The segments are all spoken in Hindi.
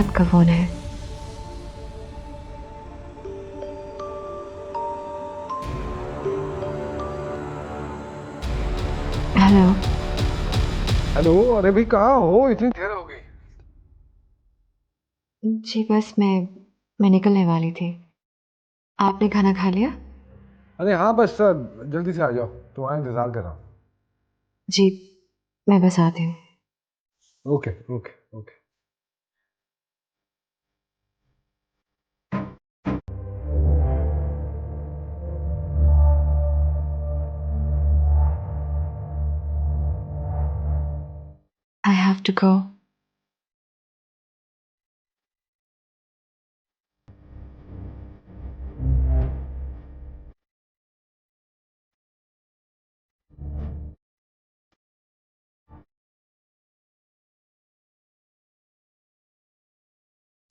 आपका फोन है। हेलो। हेलो, अरे भाई कहाँ हो? इतनी देर हो गई। जी बस मैं निकलने वाली थी। आपने खाना खा लिया? अरे हाँ, बस सर जल्दी से आ जाओ, तुम्हारा इंतजार कर रहा हूँ। जी मैं बस आती हूँ। Okay okay okay. I have to go.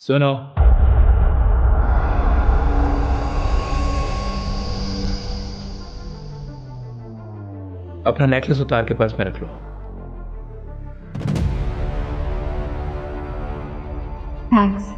सुनो, अपना नेकलेस उतार के पर्स में रख लो। थैंक्स।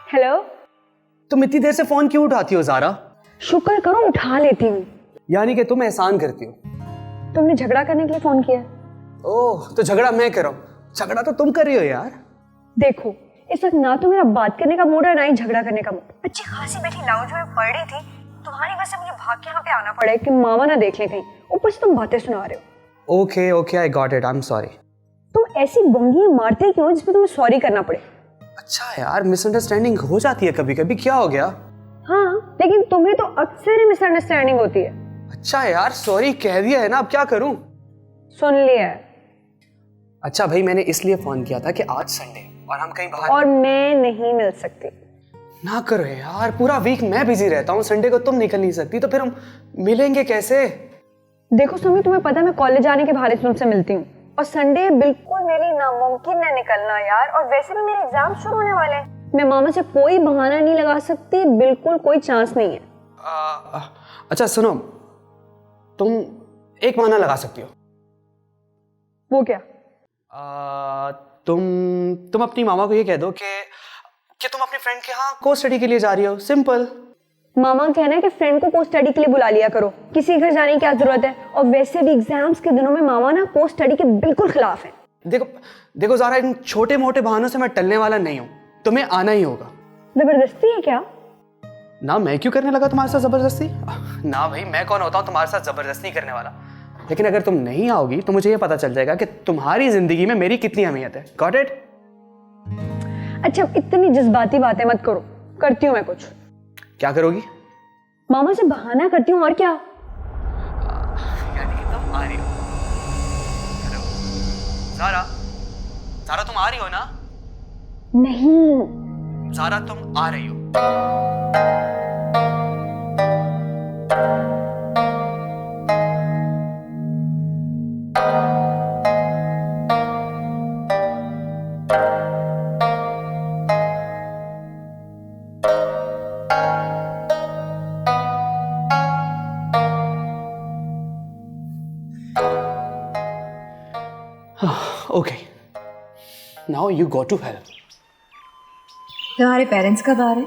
हेलो। तुम इतनी देर से फोन क्यों उठाती हो ज़ारा? शुक्र करो उठा लेती हूँ। यानी कि तुम एहसान करती हो। तुमने झगड़ा करने के लिए फोन किया? ओह, तो झगड़ा मैं कर रहा हूँ? झगड़ा तो तुम कर रही हो यार। देखो इस वक्त ना तो मेरा बात करने का मूड है ना ही झगड़ा करने का मूड। अच्छी खासी बैठी लाउंज में पड़ रही थी, तुम्हारी वजह से मुझे भाग के यहाँ पे आना पड़ा कि मामा ना देख ले कहीं। ऊपर से तुम बातें सुना रहे हो। Okay okay, I got it, I am sorry. तुम ऐसी बंगियां मारते क्यों जिसमें तुम्हें सॉरी करना पड़े? अच्छा यार, मिसअंडरस्टैंडिंग हो जाती है कभी कभी, क्या हो गया? हाँ लेकिन तुम्हें तो अक्सर ही मिसअंडरस्टैंडिंग होती है। अच्छा यार, सॉरी कह दिया है ना, अब क्या करूं? सुन लिया है। अच्छा भाई, मैंने इसलिए फोन किया था कि आज संडे और हम कहीं बाहर। और मैं नहीं मिल सकती। ना करो यार, पूरा वीक मैं बिजी रहता हूँ, संडे को तुम निकल नहीं सकती, तो फिर हम मिलेंगे कैसे? देखो सुमी, तुम्हें पता है मैं कॉलेज जाने के बहाने तुमसे मिलती हूँ और संडे बिल्कुल मेरे लिए नामुमकिन है निकलना यार। और वैसे भी मेरे एग्जाम शुरू होने वाले हैं, मैं मामा से कोई बहाना नहीं लगा सकती, बिल्कुल कोई चांस नहीं है। अच्छा सुनो, तुम एक बहाना लगा सकती हो। वो क्या? तुम अपनी मामा को ये कह दो कि तुम अपनी फ्रेंड के यहाँ को स्टडी के लिए जा रही हो। सिंपल। मामा कहना है कि फ्रेंड को पोस्ट स्टडी के लिए बुला लिया करो, किसी घर जाने की क्या जरूरत है। और वैसे भी एग्जाम्स के दिनों में मामा ना पोस्ट स्टडी के बिल्कुल खिलाफ है। देखो ज़ारा, इन छोटे मोटे बहानों से मैं टलने वाला नहीं हूँ। तुम्हें आना ही होगा। जबरदस्ती है क्या? ना मैं क्यों करने लगा तुम्हारे साथ जबरदस्ती? ना भाई, मैं कौन होता हूँ तुम्हारे साथ जबरदस्ती करने वाला। लेकिन अगर तुम नहीं आओगी तो मुझे ये पता चल जाएगा कि तुम्हारी जिंदगी में मेरी कितनी अहमियत है। Got it? अच्छा, इतनी जज्बाती बातें मत करो, करती हूँ मैं कुछ। क्या करोगी? मामा से बहाना करती हूँ, और क्या। यानी कि तुम आ रही हो। हेलो ज़ारा, ज़ारा तुम आ रही हो ना? नहीं। ज़ारा तुम आ रही हो। Okay, now you go to help. तुम्हारे पेरेंट्स कब आ रहे?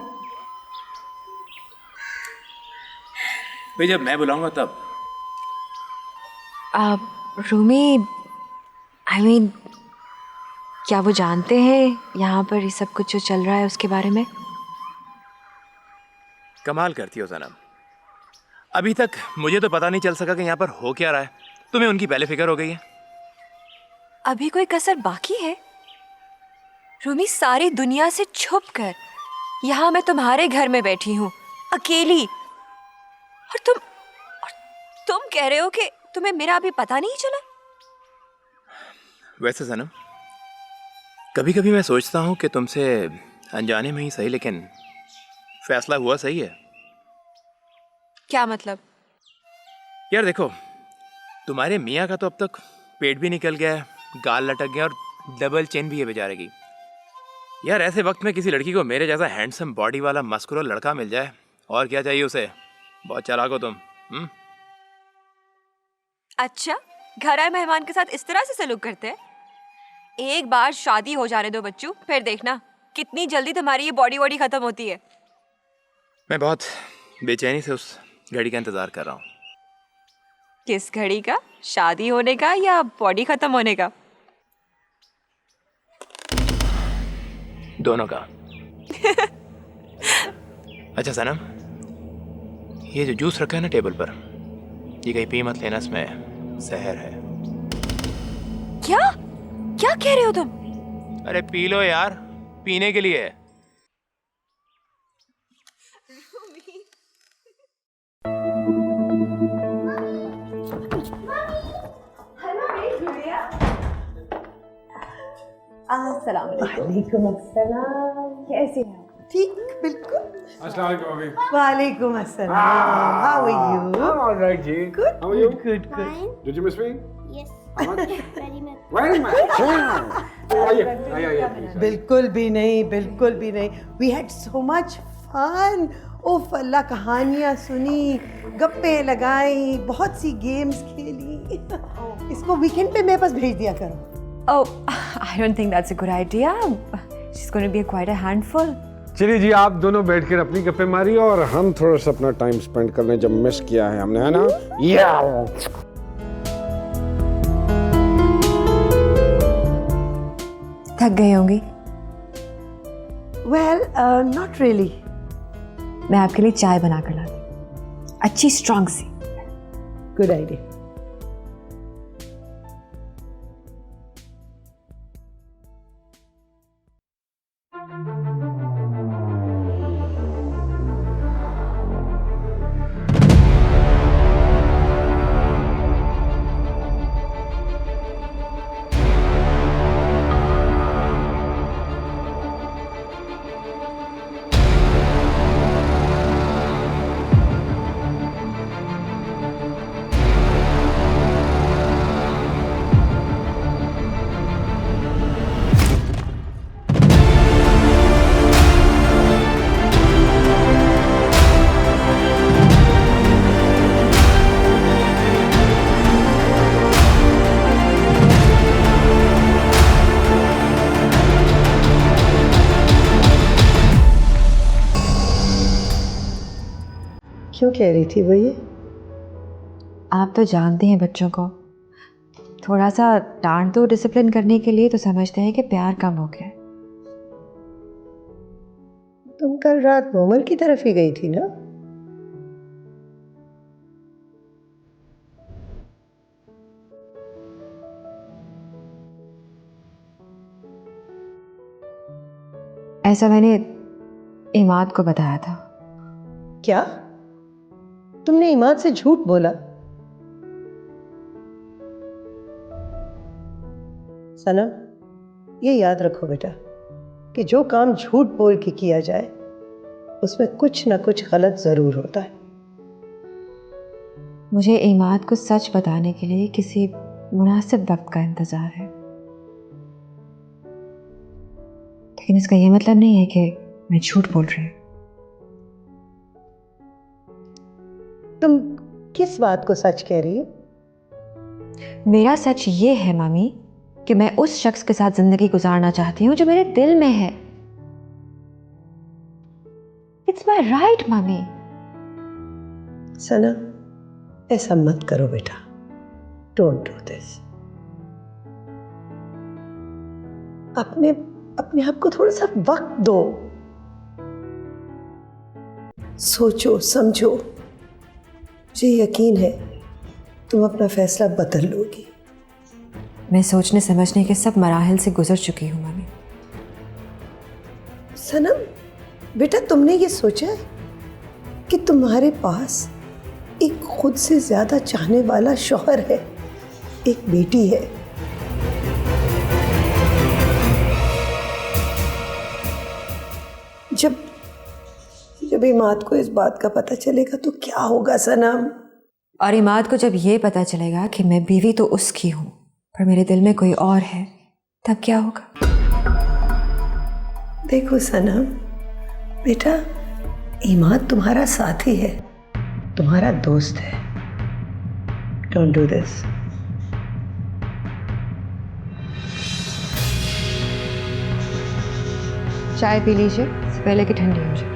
भाई जब मैं बुलाऊंगा तब। रूमी, आई मीन, क्या वो जानते हैं यहाँ पर ये सब कुछ जो चल रहा है उसके बारे में? कमाल करती हो सनम, अभी तक मुझे तो पता नहीं चल सका कि यहाँ पर हो क्या रहा है। तुम्हें उनकी पहले फिक्र हो गई है। अभी कोई कसर बाकी है? रूमी, सारी दुनिया से छुप कर यहाँ मैं तुम्हारे घर में बैठी हूँ अकेली, और तुम कह रहे हो कि तुम्हें मेरा अभी पता नहीं चला? वैसे सनम, कभी कभी मैं सोचता हूँ कि तुमसे अनजाने में ही सही, लेकिन फैसला हुआ सही है। क्या मतलब? यार देखो, तुम्हारे मियाँ का तो अब तक पेट भी निकल गया है, गाल लटक गया और डबल चेन भी है बेचारे की। यार ऐसे वक्त में किसी लड़की को मेरे जैसा हैंडसम बॉडी वाला मस्कुलर लड़का मिल जाए, और क्या चाहिए उसे। बहुत चालाक हो तुम। अच्छा, घर आए मेहमान के साथ इस तरह से सलूक करते हैं? एक बार शादी हो जाने दो बच्चू, फिर देखना कितनी जल्दी तुम्हारी ये बॉडी वॉडी खत्म होती है। मैं बहुत बेचैनी से उस घड़ी का इंतजार कर रहा हूँ। किस घड़ी का? शादी होने का या बॉडी खत्म होने का? दोनों का। अच्छा सनम, ये जो जूस रखा है ना टेबल पर, ये कहीं पी मत लेना, इसमें जहर है। क्या क्या कह रहे हो तुम? अरे पी लो यार, पीने के लिए है। वालेकुम अस्सलाम। कैसे हैं आप? ठीक, बिल्कुल। अस्सलाम वालेकुम। वालेकुम अस्सलाम। How are you? I'm all right, Ji. Good. How are you? Good, good. Fine. Did you miss me? Yes. How much? Very much. Very much. आइए, please. बिल्कुल भी नहीं, बिल्कुल भी नहीं। We had so much fun. उफ, अल्लाह, कहानियाँ सुनी, गप्पे लगाई, बहुत सी गेम्स खेली। इसको वीकेंड पे मेरे पास भेज दिया करो। Oh, I don't think that's a good idea. She's going to be quite a handful. चलिए जी, आप दोनों बैठ कर अपनी गप्पे मारिए और हम थोड़ा सा अपना टाइम स्पेंड कर लें, जब मिस किया है हमने, है ना? थक गई होंगी। Well, not really. मैं आपके लिए चाय बना कर लाती हूँ, अच्छी स्ट्रॉन्ग सी। Good idea. क्यों कह रही थी वो ये? आप तो जानते हैं बच्चों को, थोड़ा सा डांट दो डिसिप्लिन करने के लिए तो समझते हैं कि प्यार कम हो गया है। तुम कल रात मोमल की तरफ ही गई थी ना? ऐसा मैंने इमाद को बताया था। क्या तुमने इमाद से झूठ बोला? सनम, ये याद रखो बेटा कि जो काम झूठ बोल के किया जाए उसमें कुछ ना कुछ गलत जरूर होता है। मुझे इमाद को सच बताने के लिए किसी मुनासिब वक्त का इंतजार है, लेकिन इसका यह मतलब नहीं है कि मैं झूठ बोल रही हूँ। तुम किस बात को सच कह रही हो? मेरा सच ये है मामी कि मैं उस शख्स के साथ जिंदगी गुजारना चाहती हूँ जो मेरे दिल में है। इट्स माई राइट मामी। सना, ऐसा मत करो बेटा, डोंट डू दिस। अपने अपने आप को थोड़ा सा वक्त दो, सोचो समझो। मुझे यकीन है तुम अपना फैसला बदल लोगी। मैं सोचने समझने के सब मराहिल से गुजर चुकी हूँ मामी। सनम बेटा, तुमने ये सोचा है कि तुम्हारे पास एक खुद से ज्यादा चाहने वाला शौहर है, एक बेटी है। जब जब इमाद को इस बात का पता चलेगा तो क्या होगा सनम? और इमाद को जब ये पता चलेगा कि मैं बीवी तो उसकी हूँ पर मेरे दिल में कोई और है, तब क्या होगा? देखो सनम बेटा, इमाद तुम्हारा साथी है, तुम्हारा दोस्त है। Don't do this. चाय पी लीजिए, इससे पहले कि ठंडी हो जाए।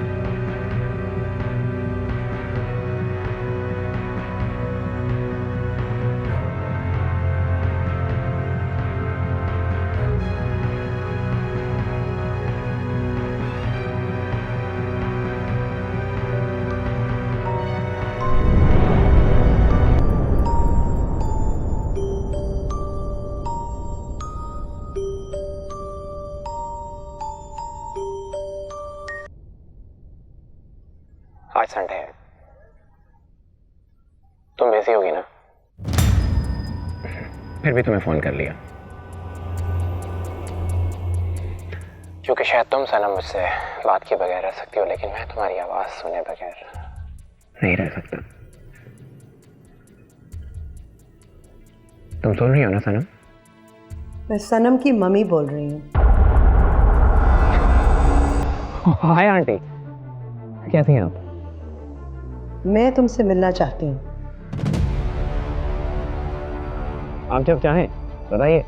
आज संडे है, तुम बिजी होगी ना, फिर भी तुम्हें फोन कर लिया क्योंकि शायद तुम सनम मुझसे बात किए बगैर रह सकती हो, लेकिन मैं तुम्हारी आवाज सुने बगैर नहीं रह सकता। तुम सुन रही हो ना सनम? मैं सनम की मम्मी बोल रही हूँ। हाय आंटी, कैसी हैं आप? मैं तुमसे मिलना चाहती हूँ। आप जब चाहें बताइए।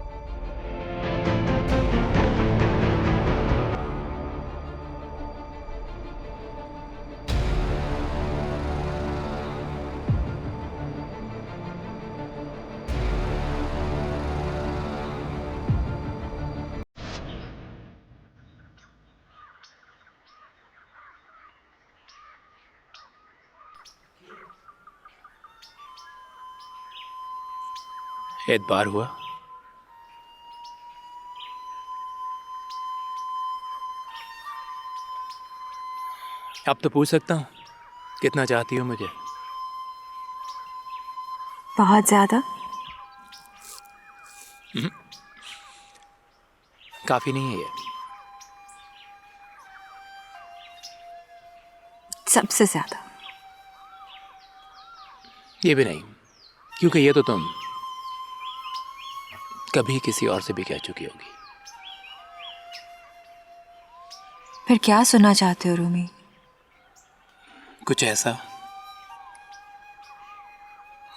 एतबार हुआ? अब तो पूछ सकता हूँ कितना चाहती हो मुझे? बहुत ज्यादा। काफी नहीं है ये? सबसे ज्यादा। ये भी नहीं, क्योंकि ये तो तुम कभी किसी और से भी कह चुकी होगी। फिर क्या सुनना चाहते हो रूमी? कुछ ऐसा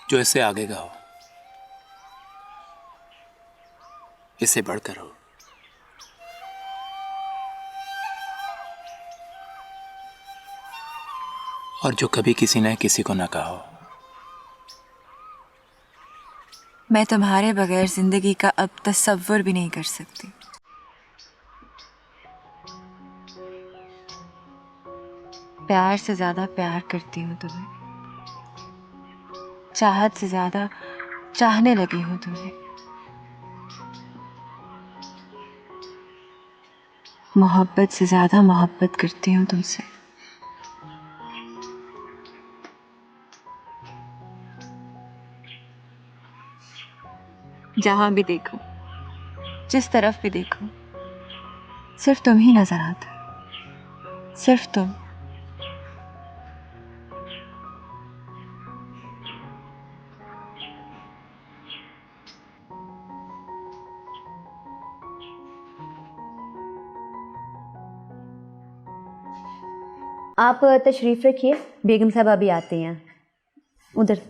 जो इससे आगे का हो, इससे बढ़कर हो। और जो कभी किसी ने किसी को ना कहा हो। मैं तुम्हारे बगैर जिंदगी का अब तसव्वुर भी नहीं कर सकती। प्यार से ज्यादा प्यार करती हूँ तुम्हें, चाहत से ज्यादा चाहने लगी हूँ तुम्हें, मोहब्बत से ज्यादा मोहब्बत करती हूँ तुमसे। जहां भी देखो, जिस तरफ भी देखो, सिर्फ तुम ही नजर आता है, सिर्फ तुम। आप तशरीफ़ रखिए, बेगम साहब अभी आते हैं। उधर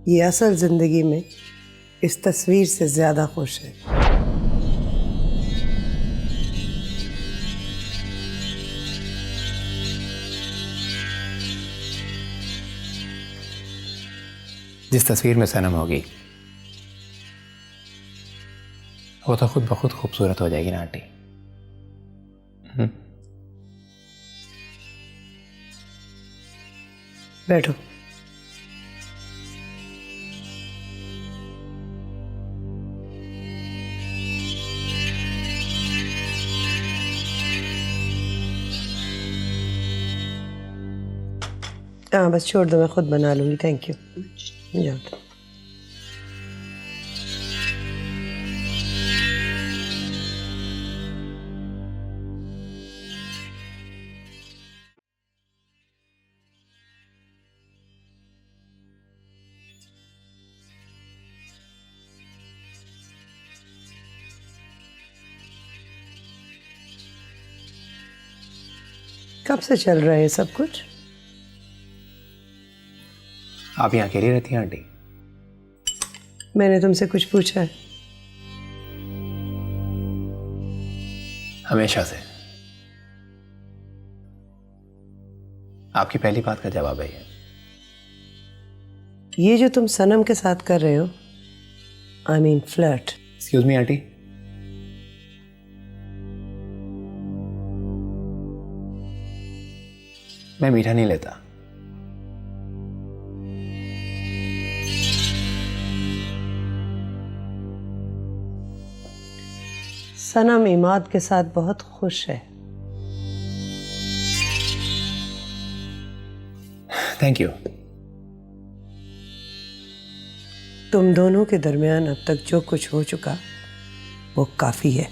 ये असल जिंदगी में इस तस्वीर से ज्यादा खुश है। जिस तस्वीर में सनम होगी वो तो खुद ब खुद खूबसूरत हो जाएगी ना आंटी। बैठो। हाँ बस छोड़ दो, मैं खुद बना लूँगी। Thank you. जाओ। कब से चल रहा है सब कुछ? आप यहाँ अकेली रहती हैं आंटी? मैंने तुमसे कुछ पूछा है? हमेशा से। आपकी पहली बात का जवाब है ये जो तुम सनम के साथ कर रहे हो, I mean flirt. Excuse me aunty, मैं मीठा नहीं लेता। सनम इमाद के साथ बहुत खुश है। Thank you. तुम दोनों के दरमियान अब तक जो कुछ हो चुका वो काफी है।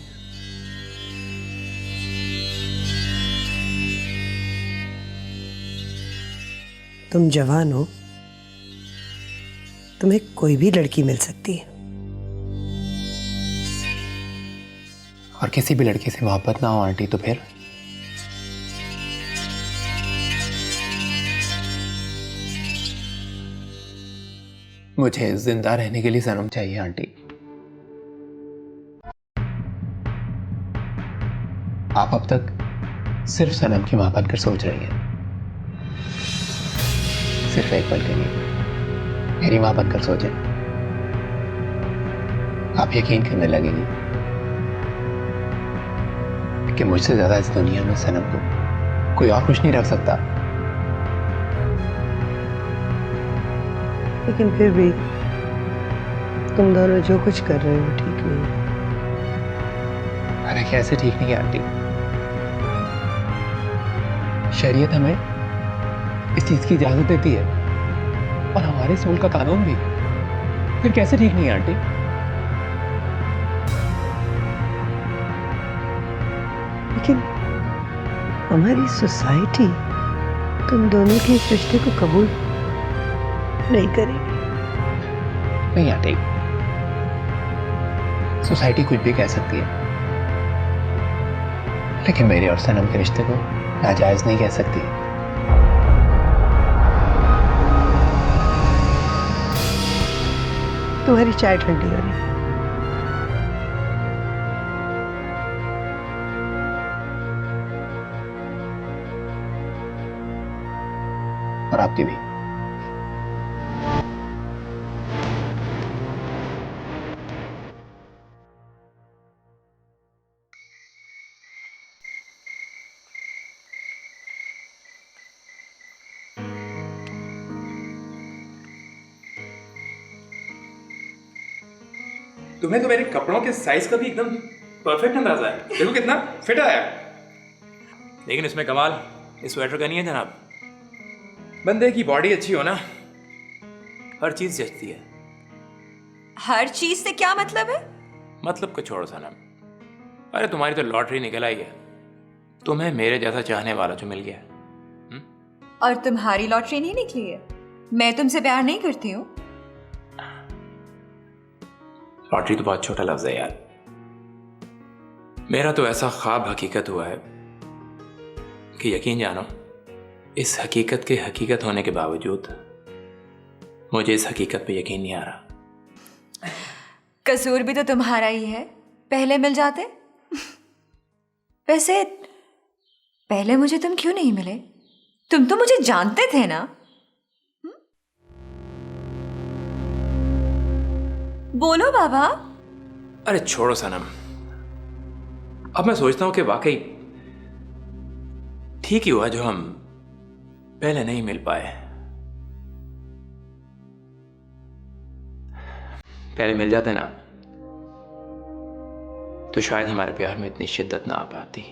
तुम जवान हो, तुम्हें कोई भी लड़की मिल सकती है। और किसी भी लड़की से मोहब्बत ना हो आंटी तो फिर? मुझे जिंदा रहने के लिए सनम चाहिए आंटी। आप अब तक सिर्फ सनम की मां बनकर सोच रही हैं। सिर्फ एक पल के लिए मेरी मां बनकर सोचें, आप यकीन करने लगेंगी कि मुझसे ज्यादा इस दुनिया में सनम को कोई और खुश नहीं रख सकता। लेकिन फिर भी तुम दोनों जो कुछ कर रहे हो ठीक नहीं है। अरे कैसे ठीक नहीं है आंटी? शरीयत हमें इस चीज की इजाजत देती है और हमारे सोल का कानून भी। फिर कैसे ठीक नहीं है आंटी? लेकिन हमारी सोसाइटी तुम दोनों के इस रिश्ते को कबूल नहीं करेगी। नहीं आंटी, सोसाइटी कुछ भी कह सकती है, लेकिन मेरे और सनम के रिश्ते को नाजायज नहीं कह सकती। तुम्हारी चाय ठंडी हो रही। और आपकी भी। तुम्हें तो मेरे कपड़ों के साइज का भी एकदम परफेक्ट अंदाजा है। देखो कितना फिट आया। लेकिन इसमें कमाल इस स्वेटर का नहीं है जनाब। बंदे की बॉडी अच्छी हो ना, हर चीज जचती है। हर चीज से क्या मतलब है? मतलब को छोड़ो सनम, अरे तुम्हारी तो लॉटरी निकल आई है। तुम्हें मेरे जैसा चाहने वाला जो मिल गया। और तुम्हारी लॉटरी नहीं निकली है? मैं तुमसे प्यार नहीं करती हूँ। लॉटरी तो बहुत छोटा लफ्ज है यार। मेरा तो ऐसा ख्वाब हकीकत हुआ है कि यकीन जानो, इस हकीकत के हकीकत होने के बावजूद मुझे इस हकीकत पे यकीन नहीं आ रहा। कसूर भी तो तुम्हारा ही है, पहले मिल जाते। वैसे पहले मुझे तुम क्यों नहीं मिले? तुम तो मुझे जानते थे ना। बोलो बाबा। अरे छोड़ो सनम, अब मैं सोचता हूं कि वाकई ठीक ही हुआ जो हम पहले नहीं मिल पाए। पहले मिल जाते ना तो शायद हमारे प्यार में इतनी शिद्दत ना आ पाती।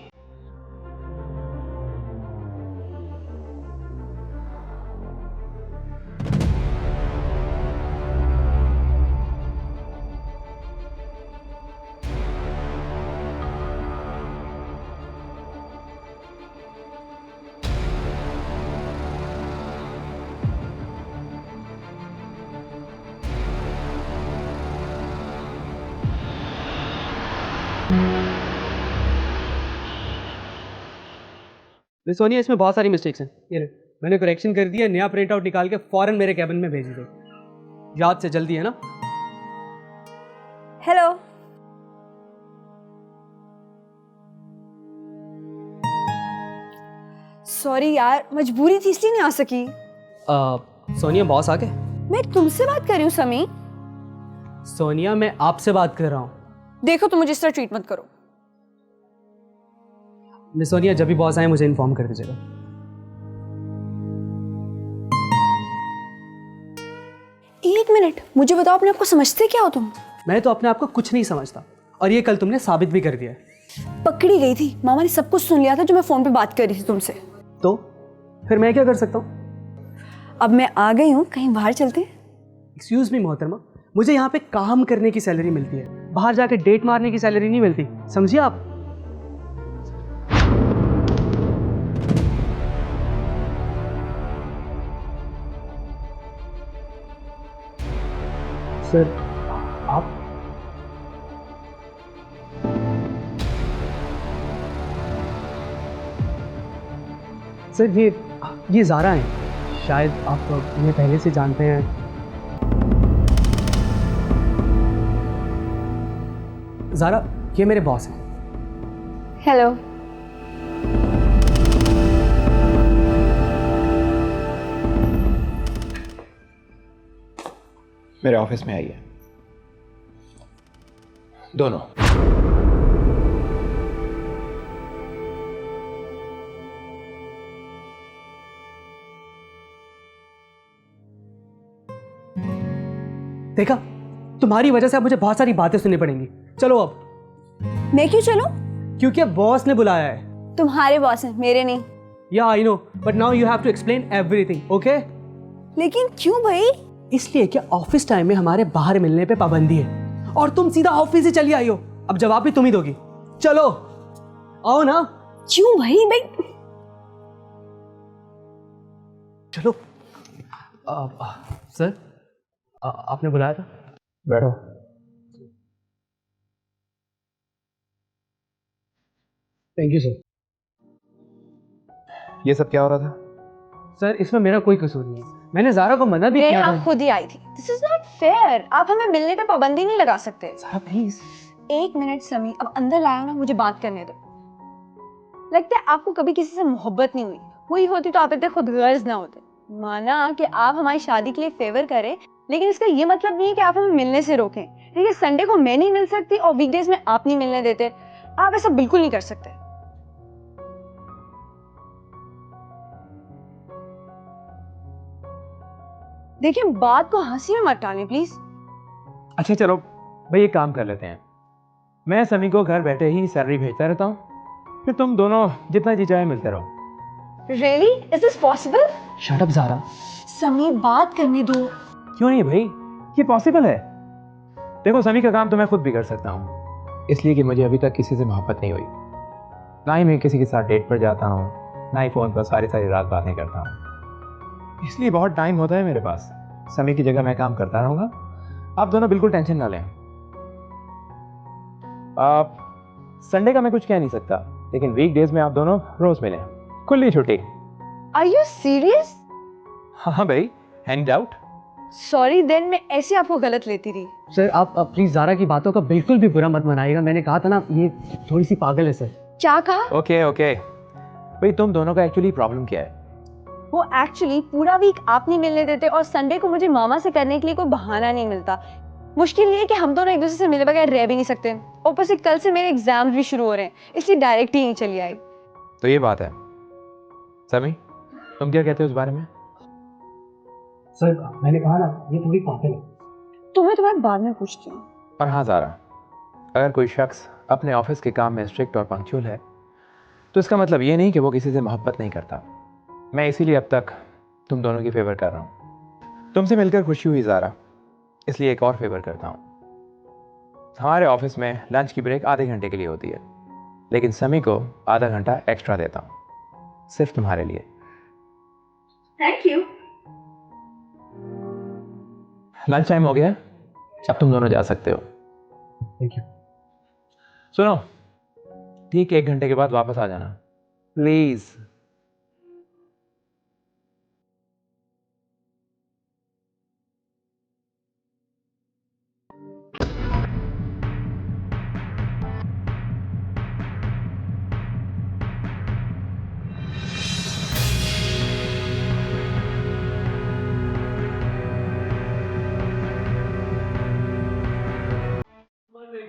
सोनिया, इसमें बहुत सारी मिस्टेक्स हैं। ये ले, मैंने करेक्शन कर दिया। नया प्रिंट आउट निकाल के फौरन मेरे कैबिन में भेज दो। याद से, जल्दी है ना? हेलो। सॉरी यार, मजबूरी थी इसलिए नहीं आ सकी। सोनिया, बॉस आ गए? मैं तुमसे बात कर रही हूँ समी। सोनिया, मैं आपसे बात कर रहा हूँ। देखो, तुम मुझे इस तरह ट्रीट मत करो। मिस सोनिया, जब भी बॉस आए मुझे इन्फॉर्म कर दीजिएगा। एक मिनट, मुझे बताओ, अपने आप को समझते क्या हो तुम? मैं तो अपने आप को कुछ नहीं समझता, और ये कल तुमने साबित भी कर दिया है। पकड़ी गई थी, मामा ने सब कुछ सुन लिया था जो मैं फोन पे बात कर रही थी तुमसे। तो फिर मैं क्या कर सकता हूँ? अब मैं आ गई हूँ, कहीं बाहर चलते हैं? एक्सक्यूज मी मोहतरमा, मुझे यहाँ पे काम करने की सैलरी मिलती है, बाहर जाके डेट मारने की सैलरी नहीं मिलती, समझिए आप। सर, आप सर, ये ज़ारा हैं, शायद आप इन्हें पहले से जानते हैं। ज़ारा, ये मेरे बॉस हैं। हेलो। मेरे ऑफिस में आइए दोनों। देखा, तुम्हारी वजह से अब मुझे बहुत सारी बातें सुननी पड़ेंगी। चलो अब। मैं क्यों चलूं? क्योंकि बॉस ने बुलाया है। तुम्हारे बॉस हैं, मेरे नहीं। Yeah I know, but now you have to explain everything, okay? लेकिन क्यों भाई? इसलिए कि ऑफिस टाइम में हमारे बाहर मिलने पे पाबंदी है और तुम सीधा ऑफिस से चली आई हो। अब जवाब भी तुम ही दोगी। चलो आओ ना। क्यों भाई? चलो। सर आपने बुलाया था? बैठो। Thank you sir. ये सब क्या हो रहा था? सर इसमें मेरा कोई कसूर नहीं है, मैंने ज़ारा को मना भी किया आप था। खुद ही आई थी। This is not fair. आप हमें मिलने पे पाबंदी नहीं लगा सकते। ज़ारा प्लीज। एक मिनट समी, अब अंदर लाओ ना, मुझे बात करने दो। लगता है आपको कभी किसी से मोहब्बत नहीं हुई होती तो आप इतने खुदगर्ज ना होते। माना कि आप हमारी शादी के लिए फेवर करें, लेकिन इसका ये मतलब नहीं है कि आप हमें मिलने से रोकें। देखिए, संडे को मैं नहीं मिल सकती और वीकडेज में आप नहीं मिलने देते। आप ऐसा बिल्कुल नहीं कर सकते। देखिए, बात को हंसी में मत टालें प्लीज। अच्छा चलो भाई, एक काम कर लेते हैं। मैं समी को घर बैठे ही सैलरी भेजता रहता हूँ, फिर तुम दोनों जितना जी चाहे मिलते रहो। Really? Is this possible? Shut up Zara. Sami, बात करने दो। क्यों नहीं भाई, ये पॉसिबल है। देखो, समी का काम तो मैं खुद भी कर सकता हूँ, इसलिए कि मुझे अभी तक किसी से मोहब्बत नहीं हुई। ना ही मैं किसी के साथ डेट पर जाता हूँ, ना ही फ़ोन पर सारी सारी रात बातें करता हूँ। इसलिए बहुत टाइम होता है मेरे पास। समी की जगह मैं काम करता रहूँगा। आप दोनों बिल्कुल टेंशन ना लें। आप संडे का मैं कुछ कह नहीं सकता, लेकिन वीकडेज में आप दोनों रोज मिलें, खुली छुट्टी। Are you serious? हाँ भाई, एनी डाउट? सॉरी देन, मैं ऐसे आपको गलत लेती रही। सर आप प्लीज ज़ारा की बातों का बिल्कुल भी बुरा मत मनाइएगा। मैंने कहा था ना, ये थोड़ी सी पागल है सर। क्या कहा? ओके ओके भाई, तुम दोनों का एक्चुअली प्रॉब्लम क्या है? वो एक्चुअली पूरा वीक आप नहीं मिलने देते और संडे को मुझे मामा से करने के लिए कोई बहाना नहीं मिलता। मुश्किल ये है कि हम दोनों एक दूसरे से मिले बगैर रह भी नहीं सकते। ऊपर से कल से मेरे एग्जाम्स भी शुरू हो रहे हैं, इसलिए डायरेक्ट ही नहीं चली आई। तो ये बात है। समी, तुम क्या कहते हो इस बारे में? सर मैंने कहा ना, ये थोड़ी पागल है। तुम्हें तो मैं बाद में पूछती हूँ। और हाँ ज़ारा, अगर कोई शख्स अपने ऑफिस के काम में स्ट्रिक्ट और पंक्चुअल है, तो इसका मतलब ये नहीं कि वो किसी से मोहब्बत नहीं करता। मैं इसीलिए अब तक तुम दोनों की फेवर कर रहा हूँ। तुमसे मिलकर खुशी हुई ज़ारा, इसलिए एक और फेवर करता हूँ। हमारे ऑफिस में लंच की ब्रेक आधे घंटे के लिए होती है, लेकिन समी को आधा घंटा एक्स्ट्रा देता हूँ, सिर्फ तुम्हारे लिए। Thank you. लंच टाइम हो गया, अब तुम दोनों जा सकते हो। Thank you. सुनो, ठीक 1 घंटे के बाद वापस आ जाना प्लीज।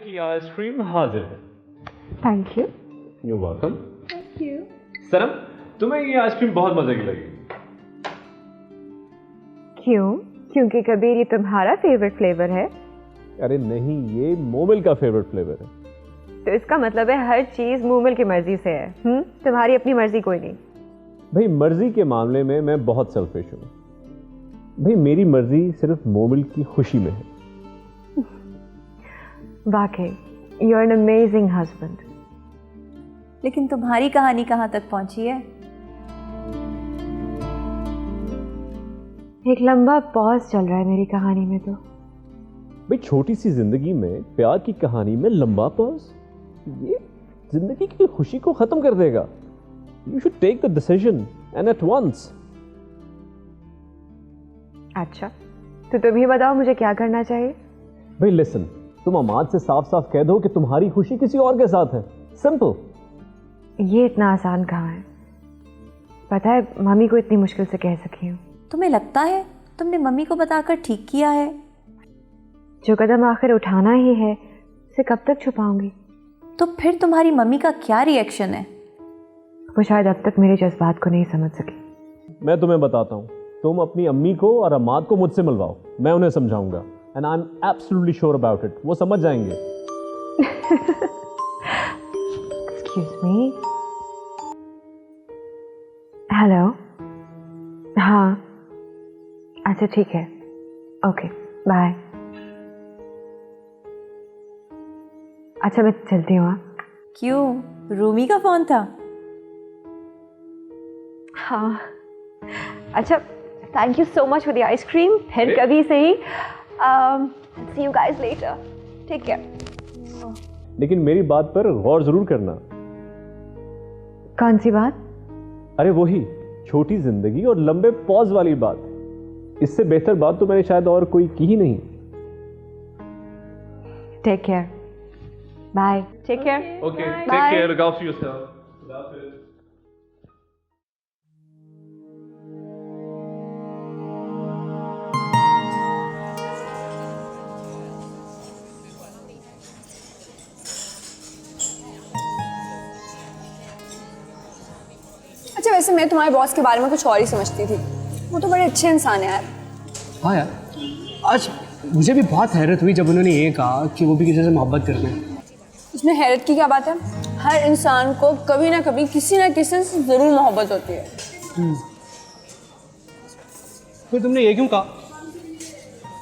की आइसक्रीम हाजिर है। Thank you. You welcome. Thank you. Sanam, तुम्हें ये आइसक्रीम बहुत मजे की लगी। क्यों? क्योंकि कबीर ये तुम्हारा फेवरेट फ्लेवर है? अरे नहीं, ये मोमिल का फेवरेट फ्लेवर है। तो इसका मतलब है हर चीज मोमिल की मर्जी से है। तुम्हारी अपनी मर्जी कोई नहीं। भाई मर्जी के मामले में मैं बहुत सेल्फिश हूँ। भाई मेरी मर्जी सिर्फ मोमिल की खुशी में है। वाकई you are an amazing husband. लेकिन तुम्हारी कहानी कहाँ तक पहुंची है? एक लंबा पॉज चल रहा है मेरी कहानी में। तो भाई छोटी सी जिंदगी में प्यार की कहानी में लंबा पॉज, ये जिंदगी की खुशी को खत्म कर देगा। You should take the decision and at once. अच्छा, तो तुम ही बताओ मुझे क्या करना चाहिए। भाई लिसन, तुम अमाद से साफ साफ कह दो कि तुम्हारी खुशी किसी और के साथ है। सिंपल। ये इतना आसान कहाँ है? पता है, मम्मी को इतनी मुश्किल से कह सकी हूँ। तुम्हें लगता है तुमने मम्मी को बताकर ठीक किया है? जो कदम आखिर उठाना ही है, उसे कब तक छुपाऊंगी? तो फिर तुम्हारी मम्मी का क्या रिएक्शन है? वो शायद अब तक मेरे जज्बात को नहीं समझ सकी। मैं तुम्हें बताता हूँ, तुम अपनी अम्मी को और अम्माद को मुझसे मिलवाओ, मैं उन्हें समझाऊंगा। And I am absolutely sure about it, वो समझ जाएंगे। एक्सक्यूज मी, हेलो, हाँ, अच्छा ठीक है, ओके बाय। अच्छा मैं चलती हूँ। क्यों, रूमी का फोन था? हाँ, अच्छा thank you so much for the ice cream, फिर कभी सही। See you guys later, take care. लेकिन मेरी बात पर गौर जरूर करना। कौन सी बात? अरे वही छोटी जिंदगी और लंबे पॉज वाली बात। इससे बेहतर बात तो मैंने शायद और कोई की ही नहीं। Take care, bye. Take care. Okay, Bye. care, look after yourself. अच्छा वैसे मैं तुम्हारे बॉस के बारे में कुछ और ही समझती थी, वो तो बड़े अच्छे इंसान है यार। हाँ यार, आज मुझे भी बहुत हैरत हुई जब उन्होंने ये कहा कि वो भी किसी से मोहब्बत करते हैं। इसमें हैरत की क्या बात है? हर इंसान को कभी ना कभी किसी ना किसी से ज़रूर मोहब्बत होती है। फिर तुमने ये क्यों कहा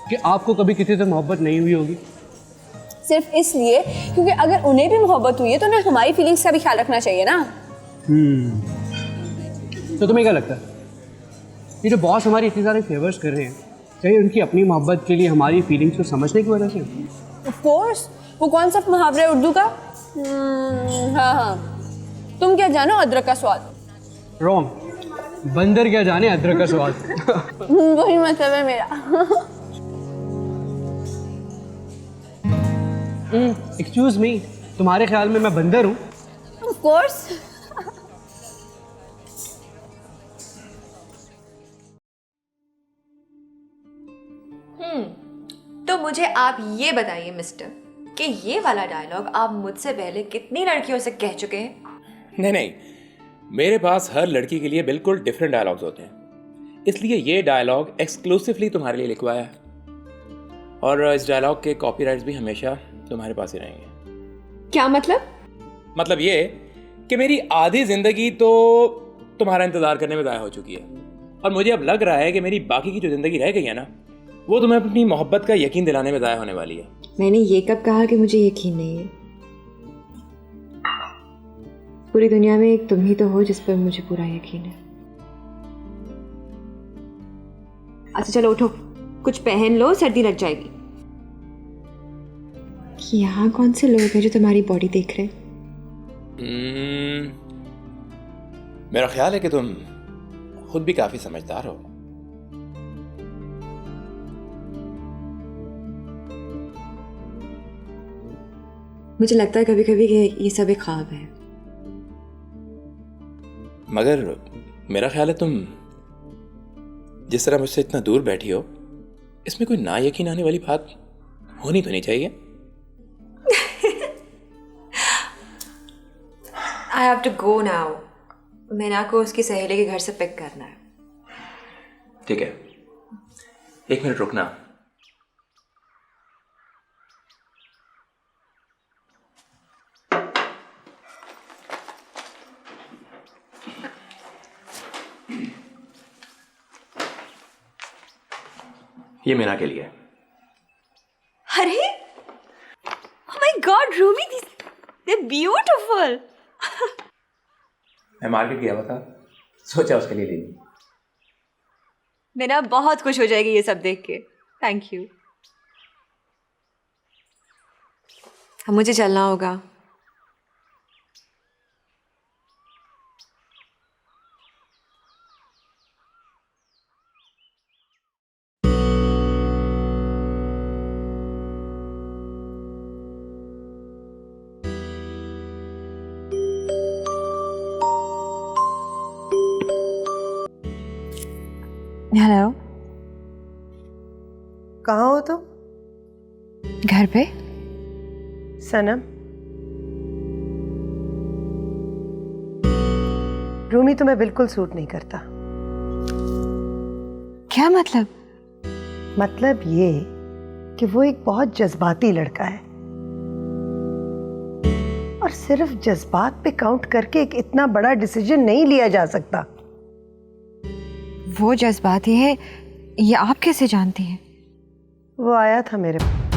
कि आपको कभी किसी से मोहब्बत नहीं हुई होगी? सिर्फ इसलिए क्योंकि अगर उन्हें भी मोहब्बत हुई है तो उन्हें हमारी फीलिंग्स का भी ख्याल रखना चाहिए ना। तो तुम्हें क्या लगता है ये जो बॉस हमारी इतनी सारे फेवर्स कर रहे हैं, चाहिए उनकी अपनी मोहब्बत के लिए हमारी फीलिंग्स को समझने की वजह से? ऑफ कोर्स, वो कौन सा मुहावरा है उर्दू का? हाँ हाँ, तुम क्या जानो अदरक का स्वाद। रॉन्ग, बंदर क्या जाने अदरक का स्वाद। वही मतलब है मेरा। एक्सक्यूज मी, तुम्हारे ख्याल में मैं बंदर हूँ? Of course. तो मुझे आप ये बताइए मिस्टर कि ये वाला डायलॉग आप मुझसे पहले कितनी लड़कियों से कह चुके हैं? नहीं नहीं, मेरे पास हर लड़की के लिए बिल्कुल डिफरेंट डायलॉग्स होते हैं, इसलिए ये डायलॉग एक्सक्लूसिवली तुम्हारे लिए लिखवाया है। और इस डायलॉग के कॉपीराइट्स भी हमेशा तुम्हारे पास ही रहेंगे। क्या मतलब? मतलब ये कि मेरी आधी जिंदगी तो तुम्हारा इंतजार करने में ज़ाया हो चुकी है, और मुझे अब लग रहा है कि मेरी बाकी की जो जिंदगी रह गई है ना, वो तुम्हें अपनी मोहब्बत का यकीन दिलाने में ज़ाया होने वाली है। मैंने ये कब कहा कि मुझे यकीन नहीं है? पूरी दुनिया में एक तुम ही तो हो जिस पर मुझे पूरा यकीन है। अच्छा चलो उठो, कुछ पहन लो, सर्दी लग जाएगी। यहाँ कौन से लोग हैं जो तुम्हारी बॉडी देख रहे हैं? मेरा ख्याल है कि तुम खुद भी काफ़ी समझदार हो। मुझे लगता है कभी कभी कि ये सब एक ख्वाब है। मगर मेरा ख्याल है तुम जिस तरह मुझसे इतना दूर बैठी हो, इसमें कोई ना यकीन आने वाली बात होनी तो नहीं चाहिए। I have to go now. मैना को उसकी सहेली के घर से पिक करना है। ठीक है, एक मिनट रुकना। ये मीना के लिए। अरे oh my God, Rumi, they're beautiful. मैं मार्केट गया हुआ था, सोचा उसके लिए ले लूं। मीना बहुत खुश हो जाएगी ये सब देख के। Thank you. अब मुझे चलना होगा। हेलो, कहाँ हो तुम? घर पे। सनम, रूमी तुम्हें बिल्कुल सूट नहीं करता। क्या मतलब? मतलब ये कि वो एक बहुत जज्बाती लड़का है और सिर्फ जज्बात पे काउंट करके एक इतना बड़ा डिसीजन नहीं लिया जा सकता। वो जज्बाती है ये आप कैसे जानती हैं? वो आया था मेरे पास।